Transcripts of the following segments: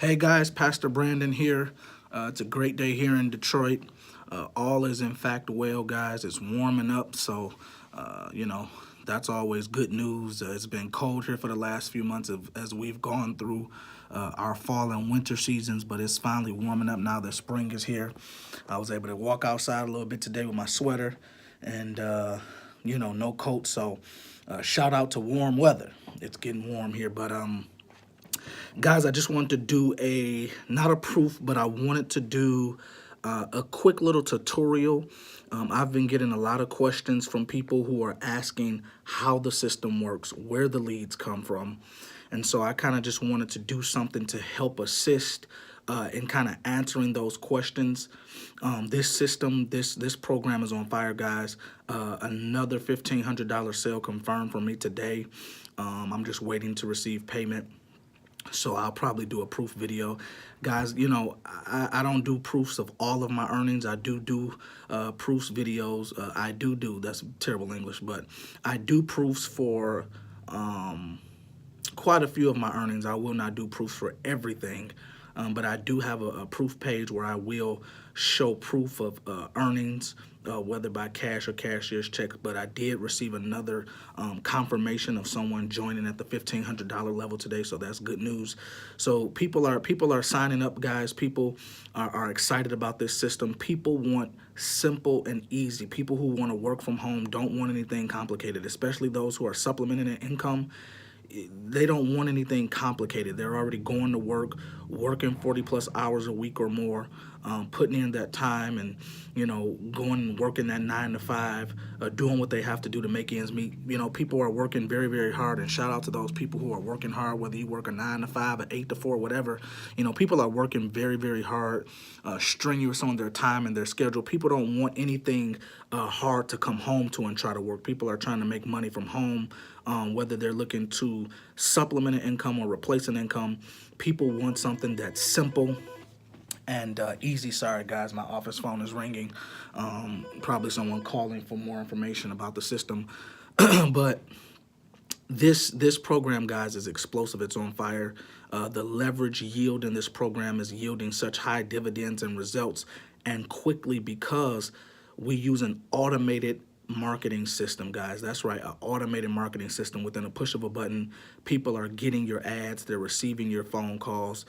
Hey guys, Pastor Brandon here. It's a great day here in Detroit. All is in fact well, guys. It's warming up, so that's always good news. It's been cold here for the last few months as we've gone through our fall and winter seasons, but it's finally warming up now that spring is here. I was able to walk outside a little bit today with my sweater and no coat. So shout out to warm weather. It's getting warm here, but guys, I just wanted to do not a proof, but I wanted to do a quick little tutorial. I've been getting a lot of questions from people who are asking how the system works, where the leads come from. And so I kind of just wanted to do something to help assist in kind of answering those questions. This system, this program is on fire, guys. Another $1,500 sale confirmed for me today. I'm just waiting to receive payment. So I'll probably do a proof video. Guys, I don't do proofs of all of my earnings. I do proofs videos. That's terrible English, but I do proofs for quite a few of my earnings. I will not do proofs for everything, but I do have a proof page where I will show proof of earnings, whether by cash or cashier's check. But I did receive another confirmation of someone joining at the $1,500 level today, so that's good news. So people are signing up, guys. People are excited about this system. People want simple and easy. People who want to work from home don't want anything complicated, especially those who are supplementing their income. They don't want anything complicated. They're already going to work, working 40 plus hours a week or more, putting in that time and, going and working that 9 to 5, doing what they have to do to make ends meet. People are working very, very hard, and shout out to those people who are working hard, whether you work a 9 to 5, an 8 to 4, whatever. People are working very, very hard, strenuous on their time and their schedule. People don't want anything hard to come home to and try to work. People are trying to make money from home, whether they're looking to supplement an income or replace an income. People want something that's simple and easy. Sorry, guys, my office phone is ringing. Probably someone calling for more information about the system. But this program, guys, is explosive. It's on fire. The leverage yield in this program is yielding such high dividends and results, and quickly, because we use an automated marketing system, guys. That's right, an automated marketing system. Within a push of a button, people are getting your ads. They're receiving your phone calls.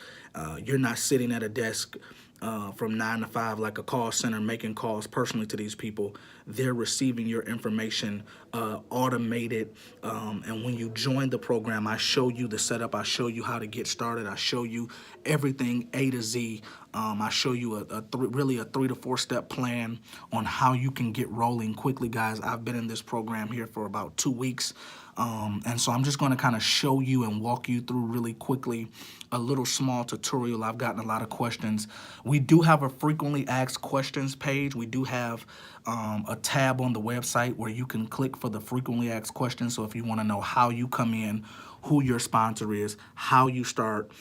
You're not sitting at a desk from 9 to 5 like a call center making calls personally to these people. They're receiving your information automated. And when you join the program, I show you the setup. I show you how to get started. I show you everything A to Z. I show you really a 3 to 4 step plan on how you can get rolling quickly, guys. I've been in this program here for about 2 weeks. And so I'm just going to kind of show you and walk you through really quickly a little small tutorial. I've gotten a lot of questions. We do have a frequently asked questions page. We do have a tab on the website where you can click for the frequently asked questions. So if you want to know how you come in, who your sponsor is, how you start,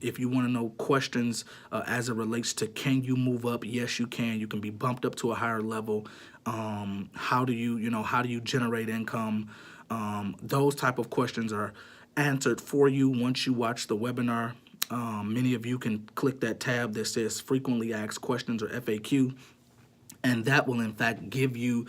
if you want to know questions as it relates to can you move up? Yes, you can. You can be bumped up to a higher level. How do you generate income? Those type of questions are answered for you once you watch the webinar. Many of you can click that tab that says frequently asked questions or FAQ, and that will in fact give you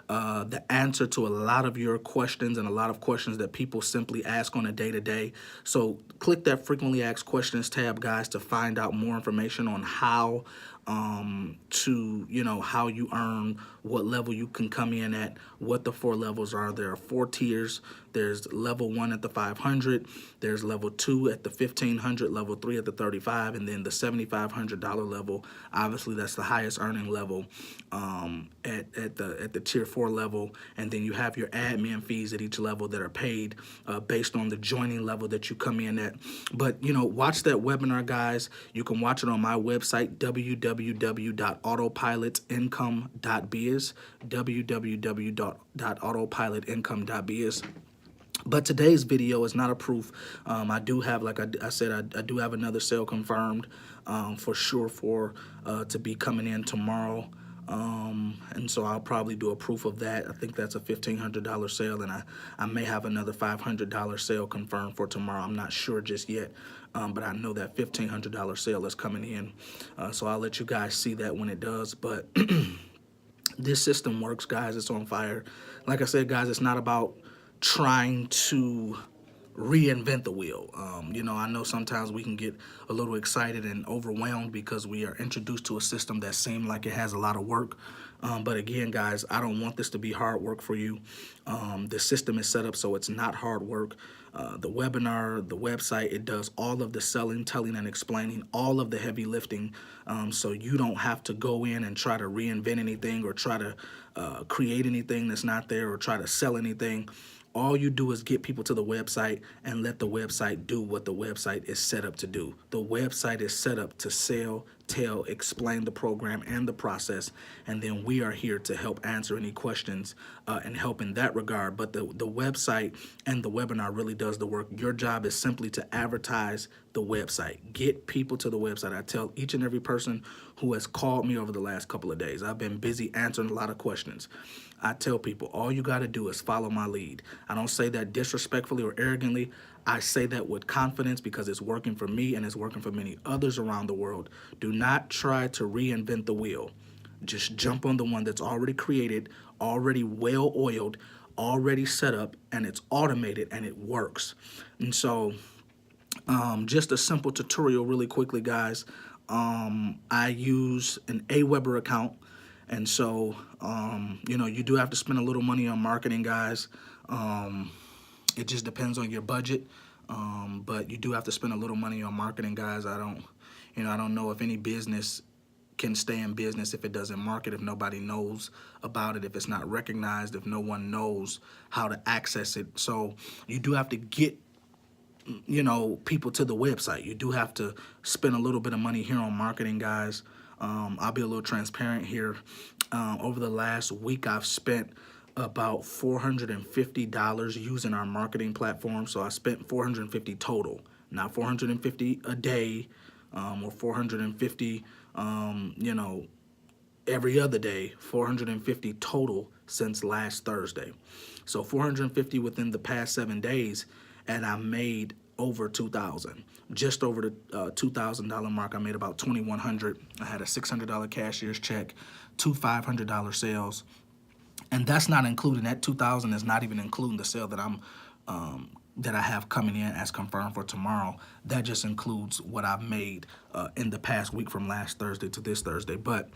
the answer to a lot of your questions and a lot of questions that people simply ask on a day-to-day. So click that frequently asked questions tab, guys, to find out more information on how how you earn, what level you can come in at, what the 4 levels are. There are 4 tiers. There's level 1 at the 500, there's level 2 at the 1500, level 3 at the 35, and then the $7,500 level. Obviously, that's the highest earning level at the tier 4 level. And then you have your admin fees at each level that are paid based on the joining level that you come in at. But watch that webinar, guys. You can watch it on my website, www.autopilotIncome.biz, www.autopilotIncome.biz. But today's video is not a proof. I do have, like I said, I do have another sale confirmed for sure to be coming in tomorrow. And so I'll probably do a proof of that. I think that's a $1,500 sale, and I may have another $500 sale confirmed for tomorrow. I'm not sure just yet, but I know that $1,500 sale is coming in. So I'll let you guys see that when it does. But this system works, guys. It's on fire. Like I said, guys, it's not about trying to reinvent the wheel. I know sometimes we can get a little excited and overwhelmed because we are introduced to a system that seems like it has a lot of work. But again, guys, I don't want this to be hard work for you. The system is set up so it's not hard work. The webinar, the website, it does all of the selling, telling, and explaining, all of the heavy lifting. So you don't have to go in and try to reinvent anything or try to create anything that's not there or try to sell anything. All you do is get people to the website and let the website do what the website is set up to do. The website is set up to sell, tell, explain the program and the process, and then we are here to help answer any questions and help in that regard. But the website and the webinar really does the work. Your job is simply to advertise the website. Get people to the website. I tell each and every person who has called me over the last couple of days, I've been busy answering a lot of questions. I tell people, all you got to do is follow my lead. I don't say that disrespectfully or arrogantly. I say that with confidence because it's working for me and it's working for many others around the world. Do not try to reinvent the wheel. Just jump on the one that's already created, already well-oiled, already set up, and it's automated and it works. And so just a simple tutorial really quickly, guys. I use an AWeber account. And so, you do have to spend a little money on marketing, guys. It just depends on your budget. But you do have to spend a little money on marketing, guys. I don't know if any business can stay in business if it doesn't market, if nobody knows about it, if it's not recognized, if no one knows how to access it. So you do have to get people to the website. You do have to spend a little bit of money here on marketing, guys. I'll be a little transparent here. Over the last week, I've spent about $450 using our marketing platform. So I spent $450 total, not $450 a day, or $450, every other day. $450 total since last Thursday. So $450 within the past 7 days, and I made over $2,000, just over the $2,000 mark. I made about $2,100. I had a $600 cashier's check, two $500 sales, and that's not including that $2,000 is not even including the sale that that I have coming in as confirmed for tomorrow. That just includes what I've made in the past week from last Thursday to this Thursday. But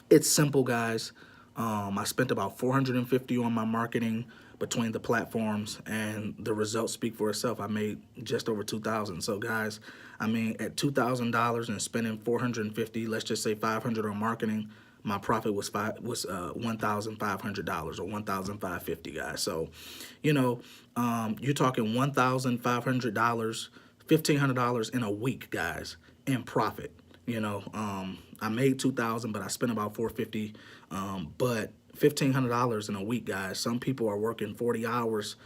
it's simple, guys. I spent about $450 on my marketing between the platforms, and the results speak for itself. I made just over $2,000. So, guys, at $2,000 and spending $450, let's just say $500 on marketing, my profit was $1,500 or $1,550, guys. So, you're talking $1,500, $1,500 in a week, guys, in profit. I made $2,000, but I spent about $450. But $1,500 in a week, guys. Some people are working 40 hours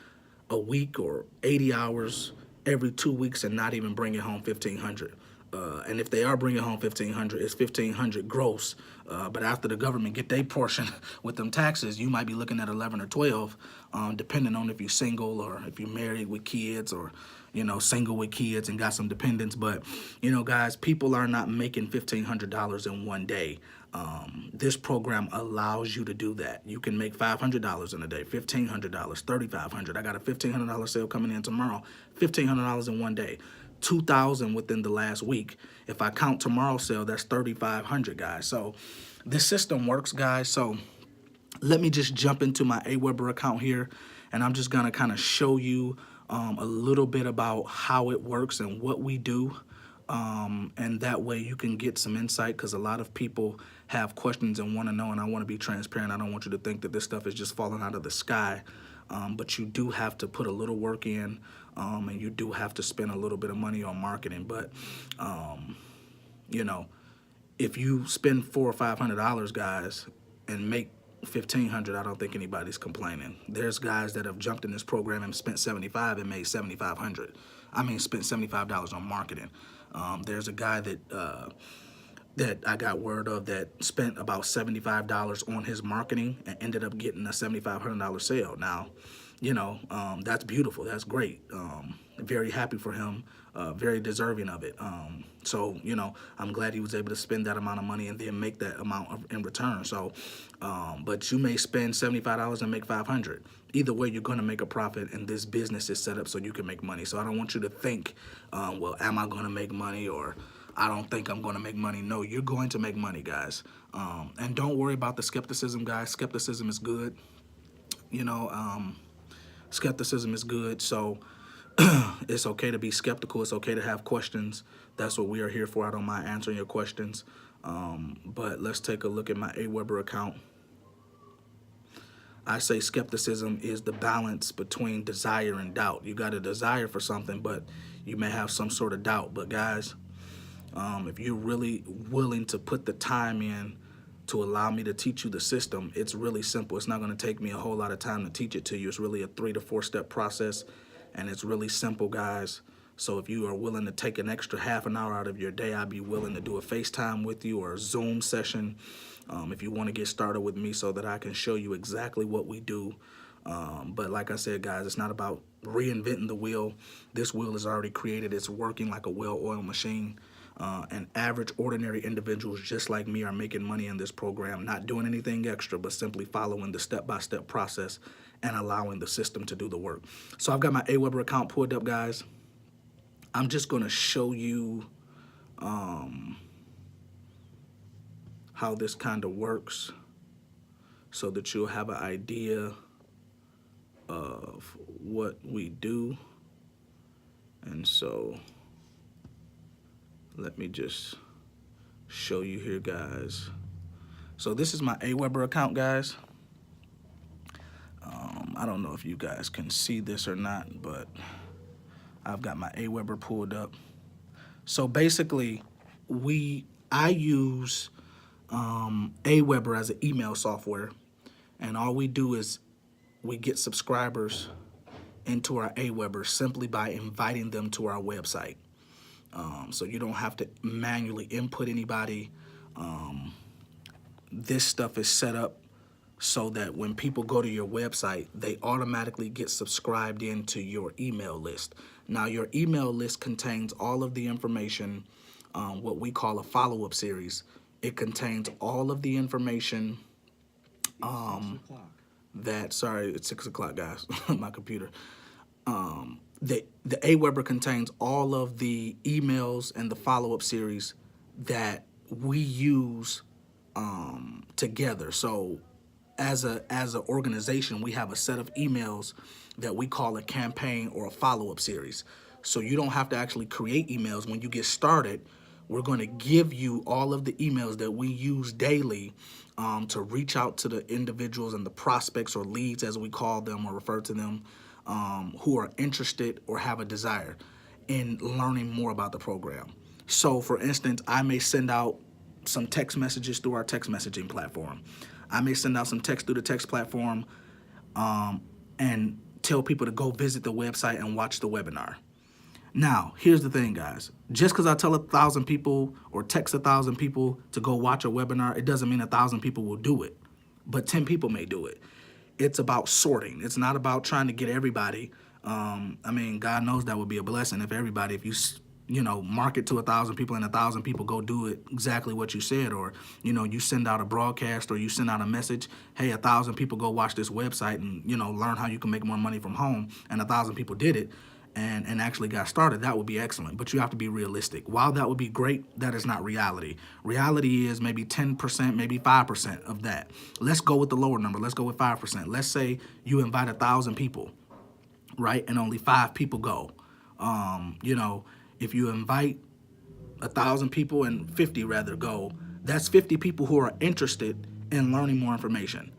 a week or 80 hours every 2 weeks and not even bringing home $1,500. And if they are bringing home $1,500, it's $1,500 gross. But after the government get their portion with them taxes, you might be looking at 11 or 12, depending on if you're single or if you're married with kids or, single with kids and got some dependents. But, guys, people are not making $1,500 in one day. This program allows you to do that. You can make $500 in a day, $1,500, $3,500. I got a $1,500 sale coming in tomorrow, $1,500 in one day. $2,000 within the last week. If I count tomorrow's sale, that's $3,500, guys. So this system works, guys. So let me just jump into my AWeber account here, and I'm just gonna kind of show you a little bit about how it works and what we do. And that way you can get some insight, because a lot of people have questions and want to know, and I want to be transparent. I don't want you to think that this stuff is just falling out of the sky. But you do have to put a little work in, and you do have to spend a little bit of money on marketing. But, if you spend $400 or $500, guys, and make $1,500, I don't think anybody's complaining. There's guys that have jumped in this program and spent $75 and made $7,500. Spent $75 on marketing. There's a guy that that I got word of that spent about $75 on his marketing and ended up getting a $7,500 sale. Now, that's beautiful. That's great. Very happy for him. Very deserving of it. So, I'm glad he was able to spend that amount of money and then make that amount in return. So, but you may spend $75 and make 500. Either way, you're going to make a profit, and this business is set up so you can make money. So I don't want you to think, well, am I going to make money, or I don't think I'm going to make money. No, you're going to make money, guys. And don't worry about the skepticism, guys. Skepticism is good. Skepticism is good. So it's okay to be skeptical. It's okay to have questions. That's what we are here for. I don't mind answering your questions. But let's take a look at my AWeber account. I say skepticism is the balance between desire and doubt. You got a desire for something, but you may have some sort of doubt. But guys, if you're really willing to put the time in to allow me to teach you the system, it's really simple. It's not going to take me a whole lot of time to teach it to you. It's really a 3 to 4 step process, and it's really simple, guys. So if you are willing to take an extra half an hour out of your day, I'd be willing to do a FaceTime with you or a Zoom session if you want to get started with me so that I can show you exactly what we do. But like I said, guys, it's not about reinventing the wheel. This wheel is already created. It's working like a well-oiled machine. And average, ordinary individuals just like me are making money in this program, not doing anything extra, but simply following the step-by-step process and allowing the system to do the work. So I've got my AWeber account pulled up, guys. I'm just going to show you how this kind of works so that you'll have an idea of what we do. And so let me just show you here, guys. So this is my AWeber account, guys. I don't know if you guys can see this or not, but I've got my AWeber pulled up. So basically, I use AWeber as an email software, and all we do is we get subscribers into our AWeber simply by inviting them to our website. So you don't have to manually input anybody. This stuff is set up so that when people go to your website, they automatically get subscribed into your email list. Now, your email list contains all of the information, what we call a follow-up series. It contains all of the information sorry, it's 6 o'clock, guys, my computer. The AWeber contains all of the emails and the follow-up series that we use together. So as an organization, we have a set of emails that we call a campaign or a follow-up series. So you don't have to actually create emails. When you get started, we're going to give you all of the emails that we use daily to reach out to the individuals and the prospects, or leads as we call them or refer to them, who are interested or have a desire in learning more about the program. So for instance, I may send out some text messages through our text messaging platform. I may send out some text through the text platform and tell people to go visit the website and watch the webinar. Now, here's the thing, guys. Just because I tell 1,000 people or text 1,000 people to go watch a webinar, it doesn't mean 1,000 people will do it, but 10 people may do it. It's about sorting. It's not about trying to get everybody. I mean, God knows that would be a blessing if everybody, if you market to 1,000 people and 1,000 people go do it exactly what you said, or, you send out a broadcast or you send out a message, hey, 1,000 people go watch this website and, learn how you can make more money from home, and 1,000 people did it and actually got started. That would be excellent, but you have to be realistic. While that would be great, that is not reality. Reality is maybe 10%, maybe 5% of that. Let's go with the lower number. Let's go with 5%. Let's say you invite 1,000 people, right, and only 5 people go. If you invite 1,000 people and 50 rather go, that's 50 people who are interested in learning more information.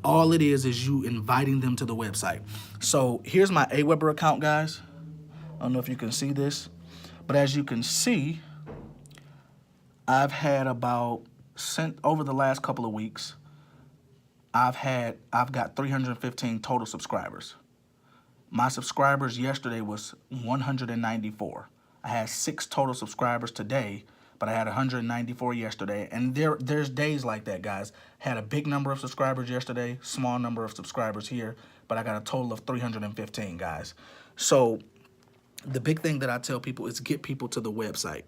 All it is you inviting them to the website. So here's my AWeber account, guys. I don't know if you can see this, but as you can see, I've had over the last couple of weeks, I've got 315 total subscribers. My subscribers yesterday was 194. I had 6 total subscribers today, but but I had 194 yesterday. And there's days like that, guys. Had a big number of subscribers yesterday, small number of subscribers here, but I got a total of 315, guys. So the big thing that I tell people is get people to the website.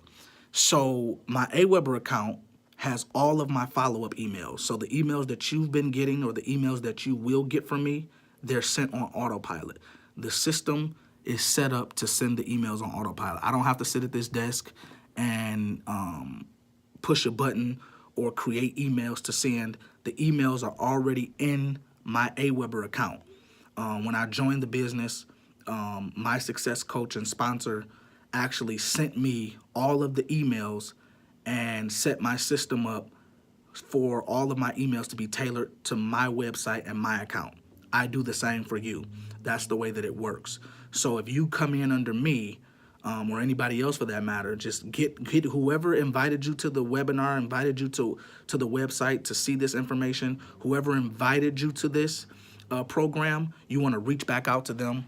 So my Aweber account has all of my follow-up emails. So the emails that you've been getting or the emails that you will get from me, they're sent on autopilot. The system is set up to send the emails on autopilot. I don't have to sit at this desk and push a button or create emails to send. The emails are already in my Aweber account. When I joined the business, my success coach and sponsor actually sent me all of the emails and set my system up for all of my emails to be tailored to my website and my account. I do the same for you. That's the way that it works. So if you come in under me, or anybody else for that matter, just get whoever invited you to the webinar, invited you to the website to see this information, whoever invited you to this program, you want to reach back out to them.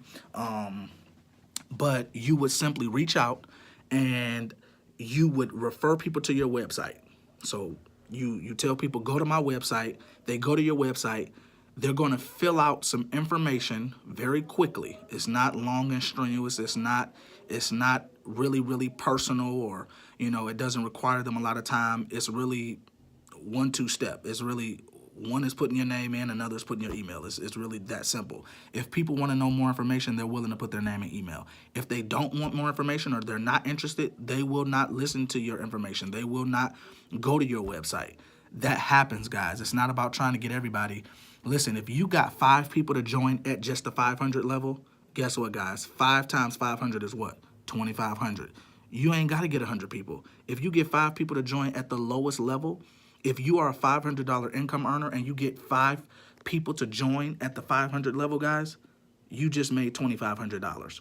But you would simply reach out and you would refer people to your website. So you tell people, go to my website. They go to your website. They're going to fill out some information very quickly. It's not long and strenuous. It's not really personal, or, it doesn't require them a lot of time. It's really 1-2 step. It's really one is putting your name in, another is putting your email. It's really that simple. If people want to know more information, they're willing to put their name and email. If they don't want more information or they're not interested, they will not listen to your information. They will not go to your website. That happens, guys. It's not about trying to get everybody. Listen, if you got 5 people to join at just the 500 level, guess what, guys? 5 times 500 is what? 2,500. You ain't got to get 100 people. If you get 5 people to join at the lowest level, if you are a $500 income earner and you get 5 people to join at the 500 level, guys, you just made $2,500.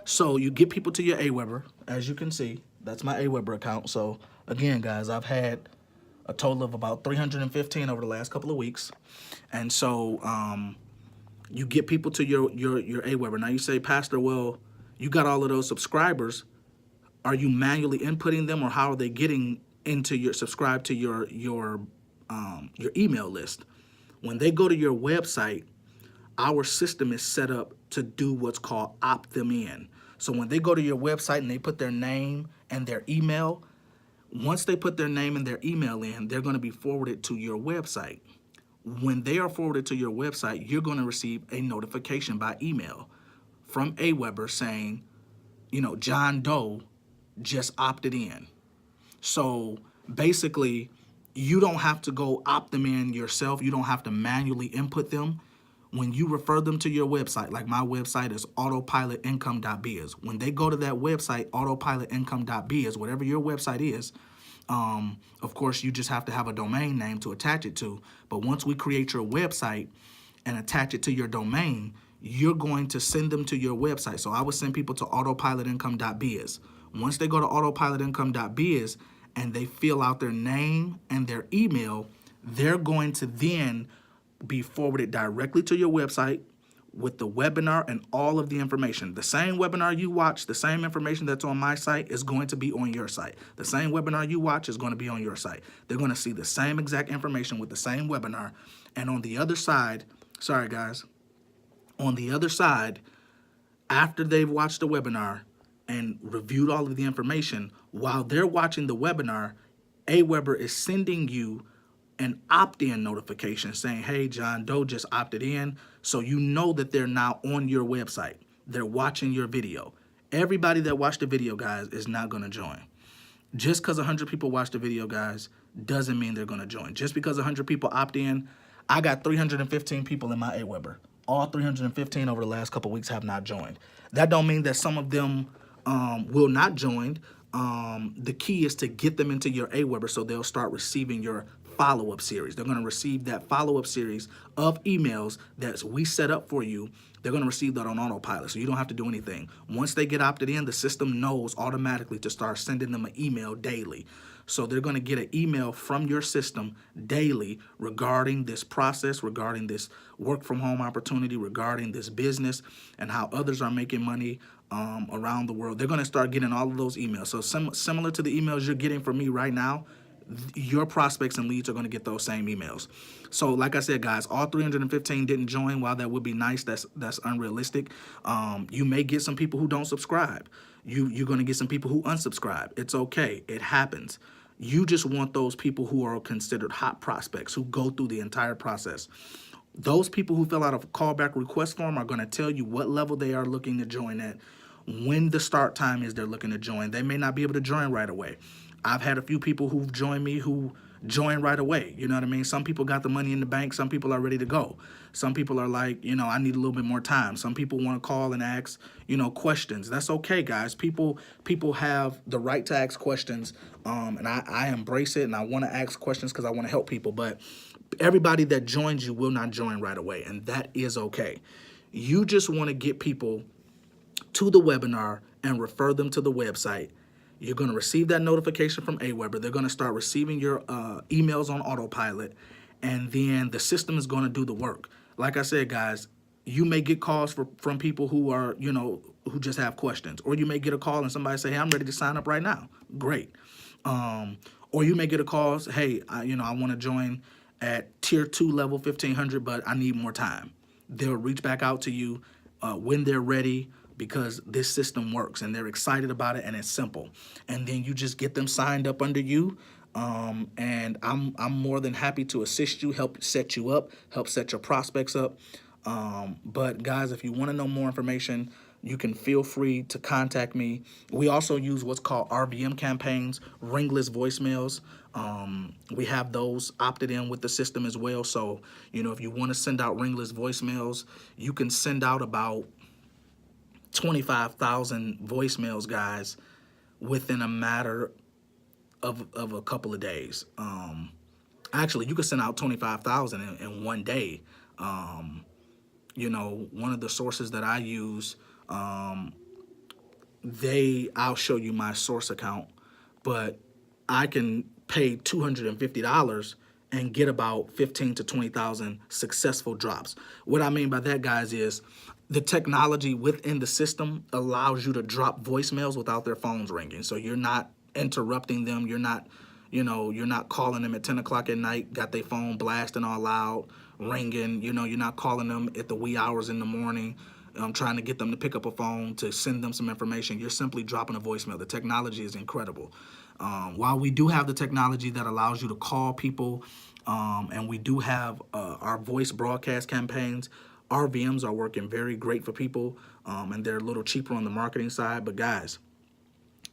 So you get people to your Aweber. As you can see, that's my Aweber account. So again, guys, I've had a total of about 315 over the last couple of weeks. And so you get people to your Aweber. Now you say, Pastor, well, you got all of those subscribers. Are you manually inputting them, or how are they getting into your subscribe to your email list? When they go to your website, our system is set up to do what's called opt them in. So when they go to your website and they put their name and their email, once they put their name and their email in, they're going to be forwarded to your website. When they are forwarded to your website, you're going to receive a notification by email from Aweber saying, John Doe just opted in. So basically, you don't have to go opt them in yourself. You don't have to manually input them. When you refer them to your website, like my website is autopilot.income.biz. When they go to that website, autopilot.income.biz, whatever your website is, of course, you just have to have a domain name to attach it to. But once we create your website and attach it to your domain, you're going to send them to your website. So I would send people to autopilot.income.biz. Once they go to autopilot.income.biz and they fill out their name and their email, they're going to then be forwarded directly to your website with the webinar and all of the information. The same webinar you watch, the same information that's on my site is going to be on your site. The same webinar you watch is going to be on your site. They're going to see the same exact information with the same webinar. And on the other side, sorry guys, on the other side, after they've watched the webinar and reviewed all of the information, while they're watching the webinar, Aweber is sending you an opt-in notification saying, hey, John Doe just opted in. So you know that they're now on your website. They're watching your video. Everybody that watched the video, guys, is not going to join. Just because 100 people watch the video, guys, doesn't mean they're going to join. Just because 100 people opt in, I got 315 people in my Aweber. All 315 over the last couple of weeks have not joined. That don't mean that some of them will not join. The key is to get them into your Aweber so they'll start receiving your follow-up series. They're going to receive that follow-up series of emails that we set up for you. They're going to receive that on autopilot, so you don't have to do anything. Once they get opted in, the system knows automatically to start sending them an email daily. So they're going to get an email from your system daily regarding this process, regarding this work from home opportunity, regarding this business and how others are making money around the world. They're going to start getting all of those emails. So similar to the emails you're getting from me right now, your prospects and leads are going to get those same emails. So like I said, guys, all 315 didn't join. While that would be nice, that's unrealistic. You may get some people who don't subscribe. You're going to get some people who unsubscribe. It's okay. It happens. You just want those people who are considered hot prospects, who go through the entire process. Those people who fill out a callback request form are going to tell you what level they are looking to join at, when the start time is they're looking to join. They may not be able to join right away. I've had a few people who've joined me who join right away. You know what I mean? Some people got the money in the bank. Some people are ready to go. Some people are like, I need a little bit more time. Some people want to call and ask, questions. That's okay, guys. People have the right to ask questions, and I embrace it, and I want to ask questions because I want to help people. But everybody that joins you will not join right away, and that is okay. You just want to get people to the webinar and refer them to the website. You're going to receive that notification from Aweber. They're going to start receiving your emails on autopilot, and then the system is going to do the work. Like I said, guys, you may get calls from people who are, who just have questions, or you may get a call and somebody say, hey, I'm ready to sign up right now. Great. Or you may get a call, hey, I want to join at tier 2 level 1500, but I need more time. They'll reach back out to you when they're ready, because this system works and they're excited about it and it's simple. And then you just get them signed up under you. And I'm more than happy to assist you, help set you up, help set your prospects up. But guys, if you want to know more information, you can feel free to contact me. We also use what's called RVM campaigns, ringless voicemails. We have those opted in with the system as well. So, if you want to send out ringless voicemails, you can send out about 25,000 voicemails, guys, within a matter of a couple of days. Actually, you could send out 25,000 in one day. One of the sources that I use, I'll show you my source account, but I can pay $250 and get about 15 to 20,000 successful drops. What I mean by that, guys, is the technology within the system allows you to drop voicemails without their phones ringing. So you're not interrupting them. You're not calling them at 10 o'clock at night, got their phone blasting all loud, ringing. You're not calling them at the wee hours in the morning, trying to get them to pick up a phone to send them some information. You're simply dropping a voicemail. The technology is incredible. While we do have the technology that allows you to call people, and we do have our voice broadcast campaigns, RVMs are working very great for people, and they're a little cheaper on the marketing side. But guys,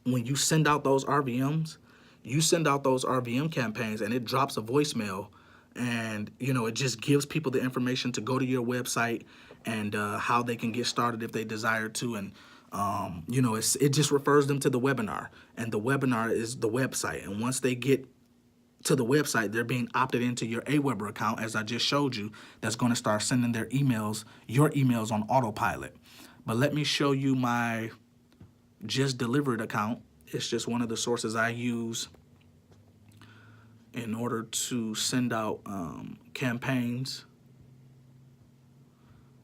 when you send out those RVMs, you send out those RVM campaigns and it drops a voicemail, and it just gives people the information to go to your website and how they can get started if they desire to. And it just refers them to the webinar, and the webinar is the website. And once they get to the website, they're being opted into your Aweber account, as I just showed you, that's going to start sending your emails on autopilot. But let me show you my Just Delivered account. It's just one of the sources I use in order to send out campaigns.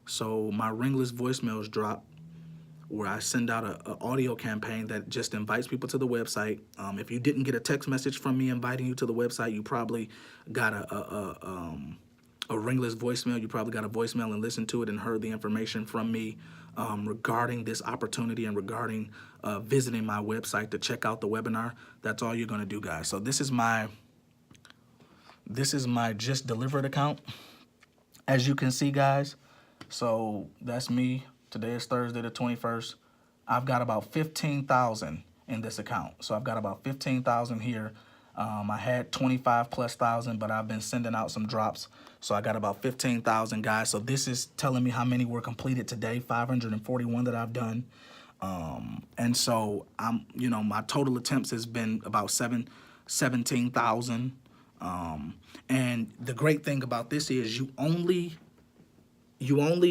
So my ringless voicemails drop, where I send out an audio campaign that just invites people to the website. If you didn't get a text message from me inviting you to the website, you probably got a ringless voicemail. You probably got a voicemail and listened to it and heard the information from me regarding this opportunity and regarding visiting my website to check out the webinar. That's all you're going to do, guys. So this is my Just Delivered account, as you can see, guys. So that's me. Today is Thursday the 21st. I've got about 15,000 in this account. So I've got about 15,000 here. I had 25 plus thousand, but I've been sending out some drops. So I got about 15,000, guys. So this is telling me how many were completed today, 541 that I've done. And so my total attempts has been about 17,000. And the great thing about this is you only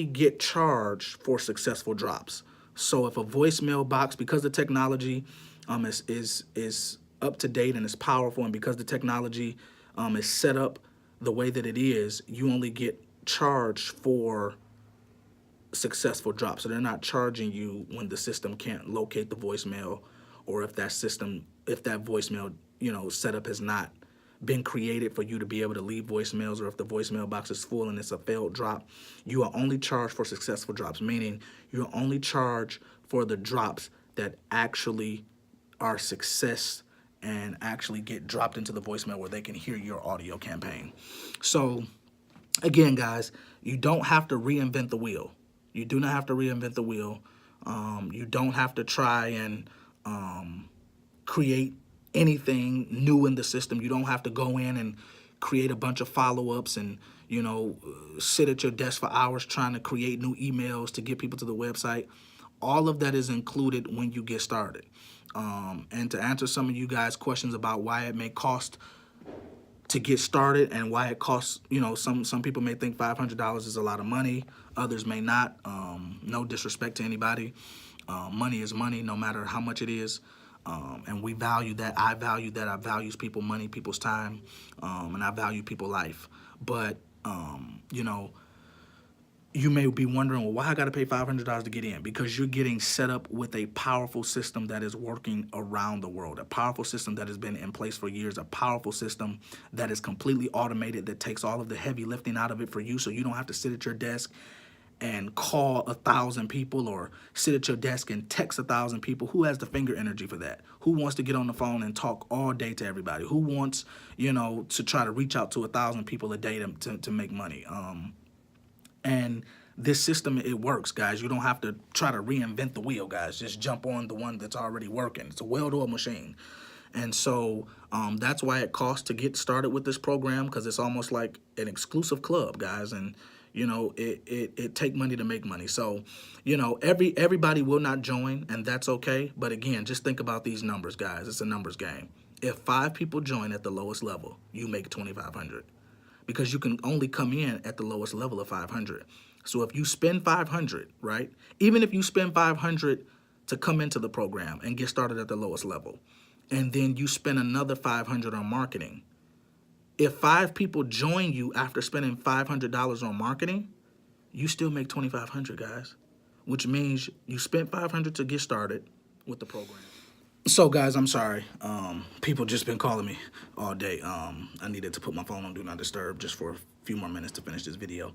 get charged for successful drops. So if a voicemail box, because the technology is up to date and is powerful, and because the technology is set up the way that it is, you only get charged for successful drop. So they're not charging you when the system can't locate the voicemail, or if that voicemail, setup has not been created for you to be able to leave voicemails, or if the voicemail box is full and it's a failed drop. You are only charged for successful drops, meaning you're only charged for the drops that actually are success and actually get dropped into the voicemail where they can hear your audio campaign. So again, guys, you don't have to reinvent the wheel. You do not have to reinvent the wheel. You don't have to try and create anything new in the system. You don't have to go in and create a bunch of follow-ups and, sit at your desk for hours trying to create new emails to get people to the website. All of that is included when you get started. And to answer some of you guys' questions about why it may cost to get started and why it costs, some people may think $500 is a lot of money. Others may not. No disrespect to anybody. Money is money, no matter how much it is. And we value that. I value that. I value people money, people's time, and I value people life. But, you may be wondering, well, why I got to pay $500 to get in? Because you're getting set up with a powerful system that is working around the world, a powerful system that has been in place for years, a powerful system that is completely automated, that takes all of the heavy lifting out of it for you, so you don't have to sit at your desk and call 1,000 people or sit at your desk and text 1,000 people. Who has the finger energy for that? Who wants to get on the phone and talk all day to everybody? Who wants, to try to reach out to 1,000 people a day to make money? And this system, it works, guys. You don't have to try to reinvent the wheel, guys. Just jump on the one that's already working. It's a well-oiled machine. And so that's why it costs to get started with this program, because it's almost like an exclusive club, guys. And, it take money to make money. So, everybody will not join, and that's okay. But again, just think about these numbers, guys. It's a numbers game. If 5 people join at the lowest level, you make $2,500. Because you can only come in at the lowest level of 500. So if you spend 500, right? Even if you spend 500 to come into the program and get started at the lowest level, and then you spend another 500 on marketing. If 5 people join you after spending $500 on marketing, you still make $2,500, guys, which means you spent $500 to get started with the program. So, guys, I'm sorry. People just been calling me all day. I needed to put my phone on Do Not Disturb just for a few more minutes to finish this video.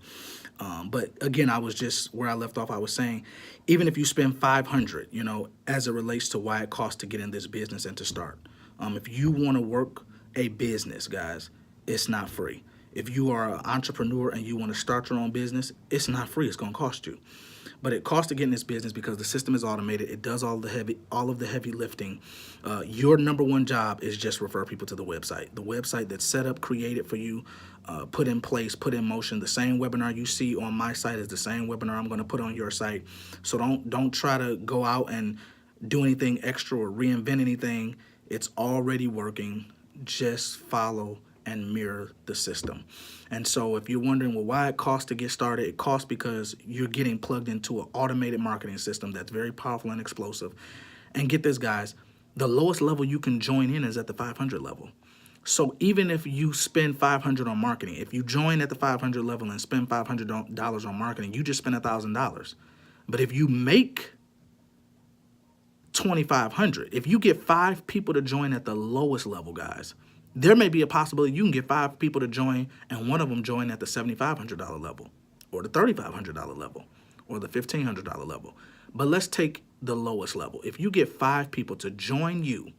But, again, I was just where I left off. I was saying, even if you spend $500, as it relates to why it costs to get in this business and to start. If you want to work a business, guys, it's not free. If you are an entrepreneur and you want to start your own business, it's not free. It's going to cost you. But it costs to get in this business because the system is automated. It does all of the heavy lifting. Your number one job is just refer people to the website. The website that's set up, created for you, put in place, put in motion. The same webinar you see on my site is the same webinar I'm going to put on your site. So don't try to go out and do anything extra or reinvent anything. It's already working. Just follow and mirror the system. And so if you're wondering, well, why it costs to get started, it costs because you're getting plugged into an automated marketing system that's very powerful and explosive. And get this, guys, the lowest level you can join in is at the 500 level. So even if you spend $500 on marketing, if you join at the 500 level and spend $500 on marketing, you just spend $1,000. But if you make $2,500, if you get 5 people to join at the lowest level, guys, there may be a possibility you can get 5 people to join and one of them join at the $7,500 level or the $3,500 level or the $1,500 level. But let's take the lowest level. If you get 5 people to join you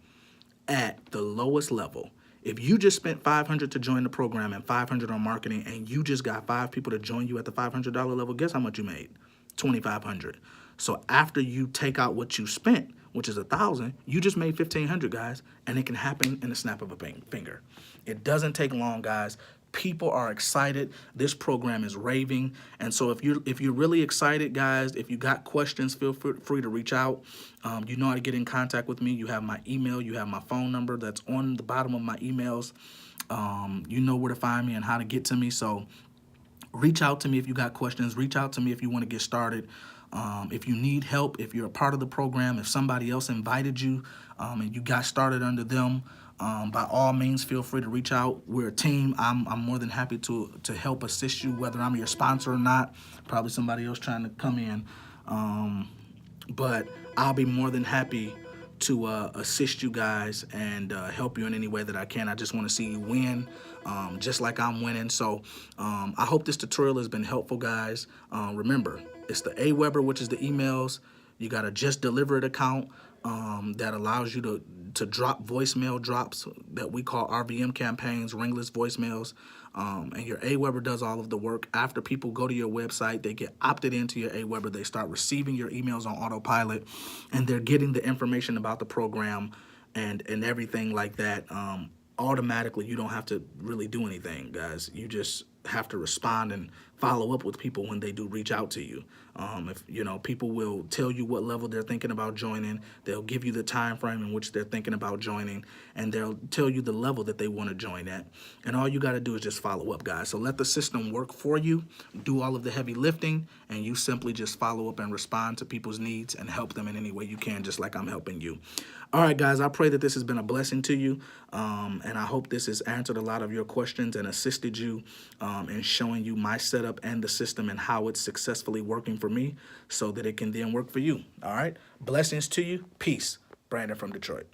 at the lowest level, if you just spent $500 to join the program and $500 on marketing and you just got 5 people to join you at the $500 level, guess how much you made? $2,500. So after you take out what you spent, which is $1,000, you just made $1,500, guys, and it can happen in the snap of a finger. It doesn't take long, guys. People are excited. This program is raving, and so if you're really excited, guys, if you got questions, feel free to reach out. You know how to get in contact with me. You have my email. You have my phone number that's on the bottom of my emails. You know where to find me and how to get to me. So reach out to me if you got questions. Reach out to me if you want to get started. If you need help, if you're a part of the program, if somebody else invited you and you got started under them, by all means, feel free to reach out. We're a team. I'm more than happy to help assist you, whether I'm your sponsor or not. Probably somebody else trying to come in. But I'll be more than happy to assist you guys and help you in any way that I can. I just want to see you win, just like I'm winning. So I hope this tutorial has been helpful, guys. Remember, it's the AWeber, which is the emails. You got a Just Deliver It account that allows you to drop voicemail drops that we call RVM campaigns, ringless voicemails. And your AWeber does all of the work. After people go to your website, they get opted into your AWeber. They start receiving your emails on autopilot, and they're getting the information about the program and everything like that automatically. You don't have to really do anything, guys. You just have to respond and follow up with people when they do reach out to you. If you know, people will tell you what level they're thinking about joining. They'll give you the time frame in which they're thinking about joining, and they'll tell you the level that they want to join at. And all you got to do is just follow up, guys. So let the system work for you, do all of the heavy lifting, and you simply just follow up and respond to people's needs and help them in any way you can, just like I'm helping you. All right, guys, I pray that this has been a blessing to you, and I hope this has answered a lot of your questions and assisted you in showing you my setup and the system and how it's successfully working for me so that it can then work for you. All right, blessings to you. Peace. Brandon from Detroit.